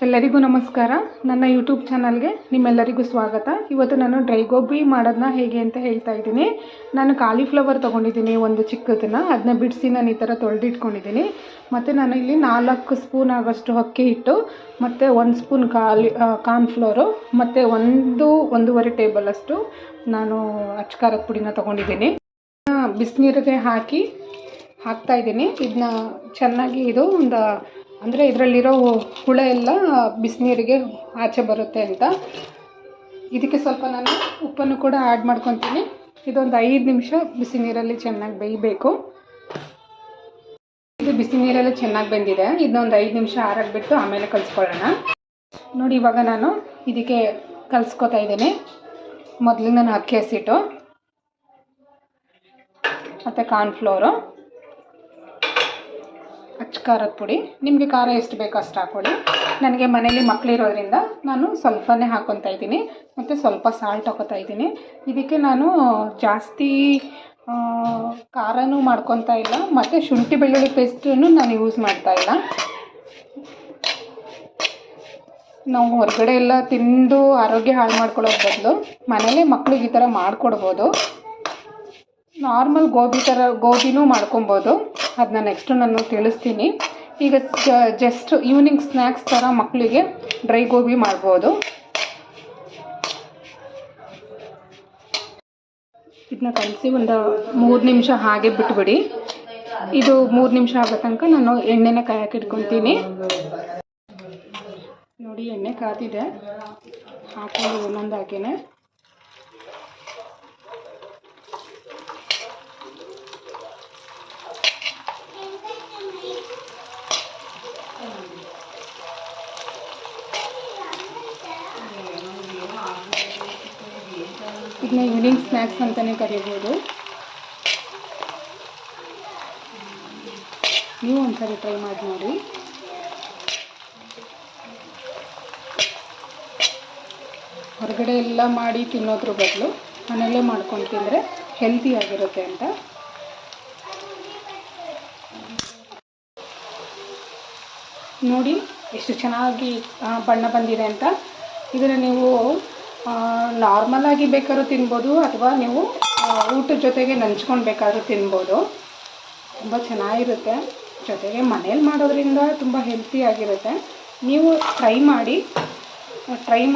ಎಲ್ಲರಿಗೂ ನಮಸ್ಕಾರ. ನನ್ನ ಯೂಟ್ಯೂಬ್ ಚಾನಲ್ಗೆ ನಿಮ್ಮೆಲ್ಲರಿಗೂ ಸ್ವಾಗತ. ಇವತ್ತು ನಾನು ಡ್ರೈ ಗೋಬಿ ಮಾಡೋದನ್ನ ಹೇಗೆ ಅಂತ ಹೇಳ್ತಾ ಇದ್ದೀನಿ. ನಾನು ಕಾಲಿಫ್ಲವರ್ ತೊಗೊಂಡಿದ್ದೀನಿ, ಒಂದು ಚಿಕ್ಕದನ್ನು, ಅದನ್ನ ಬಿಡಿಸಿ ನಾನು ಈ ಥರ ತೊಳೆದಿಟ್ಕೊಂಡಿದ್ದೀನಿ. ಮತ್ತು ನಾನು ಇಲ್ಲಿ 4 ಸ್ಪೂನ್ ಆಗೋಷ್ಟು ಅಕ್ಕಿ ಹಿಟ್ಟು, ಮತ್ತು 1 ಸ್ಪೂನ್ ಕಾರ್ನ್ಫ್ಲೋರು, ಮತ್ತು 1-1.5 ಟೇಬಲ್ ಅಷ್ಟು ನಾನು ಅಚ್ಕಾರದ ಪುಡಿನ ತೊಗೊಂಡಿದ್ದೀನಿ. ಬಿಸಿನೀರಿಗೆ ಹಾಕ್ತಾಯಿದ್ದೀನಿ. ಇದನ್ನ ಚೆನ್ನಾಗಿ ಅಂದರೆ ಇದರಲ್ಲಿರೋ ಹುಳ ಎಲ್ಲ ಬಿಸಿನೀರಿಗೆ ಆಚೆ ಬರುತ್ತೆ ಅಂತ. ಇದಕ್ಕೆ ಸ್ವಲ್ಪ ನಾನು ಉಪ್ಪನ್ನು ಕೂಡ ಆ್ಯಡ್ ಮಾಡ್ಕೊತೀನಿ. ಇದೊಂದು 5 ನಿಮಿಷ ಬಿಸಿ ನೀರಲ್ಲಿ ಚೆನ್ನಾಗಿ ಬೇಯಬೇಕು. ಇದು ಬಿಸಿ ನೀರಲ್ಲಿ ಚೆನ್ನಾಗಿ ಬೆಂದಿದೆ. ಇದನ್ನೊಂದು 5 ನಿಮಿಷ ಆರಕ್ಕೆ ಬಿಟ್ಟು ಆಮೇಲೆ ಕಲಿಸ್ಕೊಳ್ಳೋಣ. ನೋಡಿ, ಇವಾಗ ನಾನು ಇದಕ್ಕೆ ಕಲಿಸ್ಕೊತಾ ಇದ್ದೀನಿ. ಮೊದಲು ನಾನು ಅಕ್ಕಿ ಹಸಿಟ್ಟು ಮತ್ತು ಕಾರ್ನ್ಫ್ಲೋರು, ಅಚ್ಕಾರದ ಪುಡಿ. ನಿಮಗೆ ಖಾರ ಎಷ್ಟು ಬೇಕೋ ಅಷ್ಟು ಹಾಕ್ಕೊಳ್ಳಿ. ನನಗೆ ಮನೇಲಿ ಮಕ್ಕಳಿರೋದ್ರಿಂದ ನಾನು ಸ್ವಲ್ಪನೇ ಹಾಕ್ಕೊತಾ ಇದ್ದೀನಿ. ಮತ್ತು ಸ್ವಲ್ಪ ಸಾಲ್ಟ್ ಹಾಕೋತಾ ಇದ್ದೀನಿ. ಇದಕ್ಕೆ ನಾನು ಜಾಸ್ತಿ ಖಾರನೂ ಮಾಡ್ಕೊತಾ ಇಲ್ಲ, ಮತ್ತು ಶುಂಠಿ ಬೆಳ್ಳುಳ್ಳಿ ಪೇಸ್ಟನ್ನು ನಾನು ಯೂಸ್ ಮಾಡ್ತಾ ಇಲ್ಲ. ನಾವು ಹೊರಗಡೆ ಎಲ್ಲ ತಿಂದು ಆರೋಗ್ಯ ಹಾಳು ಮಾಡ್ಕೊಳ್ಳೋದು ಬದಲು ಮನೇಲೇ ಮಕ್ಳಿಗೆ ಈ ಥರ ಮಾಡಿಕೊಡ್ಬೋದು. ನಾರ್ಮಲ್ ಗೋಬಿನೂ ಮಾಡ್ಕೊಬೋದು. ಅದನ್ನ ನೆಕ್ಸ್ಟು ನಾನು ತಿಳಿಸ್ತೀನಿ. ಈಗ ಜಸ್ಟ್ ಈವ್ನಿಂಗ್ ಸ್ನ್ಯಾಕ್ಸ್ ಥರ ಮಕ್ಕಳಿಗೆ ಡ್ರೈ ಗೋಬಿ ಮಾಡ್ಬೋದು. ಇದನ್ನ ಕಲಸಿ ಒಂದು 3 ನಿಮಿಷ ಹಾಗೆ ಬಿಟ್ಬಿಡಿ. ಇದು 3 ನಿಮಿಷ ಆಗೋ ತನಕ ನಾನು ಎಣ್ಣೆನ ಕಾಯಕ್ಕೆ ಇಟ್ಕೊತೀನಿ. ನೋಡಿ, ಎಣ್ಣೆ ಕಾದಿದೆ. ಹಾಕೊಂಡು ಒಂದೊಂದಾಗೇನೆ ಇದನ್ನ ಈವ್ನಿಂಗ್ ಸ್ನ್ಯಾಕ್ಸ್ ಅಂತಲೇ ಕರಿಬೋದು. ನೀವು ಒಂದ್ಸರಿ ಟ್ರೈ ಮಾಡಿ ನೋಡಿ. ಹೊರಗಡೆ ಎಲ್ಲ ಮಾಡಿ ತಿನ್ನೋದ್ರ ಬದಲು ಮನೆಯಲ್ಲೇ ಮಾಡ್ಕೊಂಡು ತಿಂದರೆ ಹೆಲ್ತಿಯಾಗಿರುತ್ತೆ ಅಂತ. ನೋಡಿ ಎಷ್ಟು ಚೆನ್ನಾಗಿ ಬಣ್ಣ ಬಂದಿದೆ ಅಂತ. ಇದನ್ನು ನೀವು ನಾರ್ಮಲಾಗಿ ಬೇಕಾದ್ರೂ ತಿನ್ಬೋದು, ಅಥವಾ ನೀವು ಊಟದ ಜೊತೆಗೆ ನಂಚ್ಕೊಂಡು ಬೇಕಾದ್ರೂ ತಿನ್ಬೋದು. ತುಂಬ ಚೆನ್ನಾಗಿರುತ್ತೆ. ಜೊತೆಗೆ ಮನೇಲಿ ಮಾಡೋದ್ರಿಂದ ತುಂಬ ಹೆಲ್ತಿಯಾಗಿರುತ್ತೆ. ನೀವು ಟ್ರೈ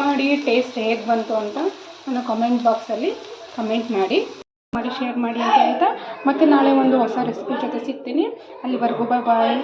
ಮಾಡಿ ಟೇಸ್ಟ್ ಹೇಗೆ ಬಂತು ಅಂತ ನನ್ನ ಕಮೆಂಟ್ ಬಾಕ್ಸಲ್ಲಿ ಕಮೆಂಟ್ ಮಾಡಿ ಶೇರ್ ಮಾಡಿ ಅಂತ ಹೇಳ್ತಾ, ಮತ್ತು ನಾಳೆ ಒಂದು ಹೊಸ ರೆಸಿಪಿ ಜೊತೆ ಸಿಗ್ತೀನಿ. ಅಲ್ಲಿವರೆಗೂ ಬಾಯ್.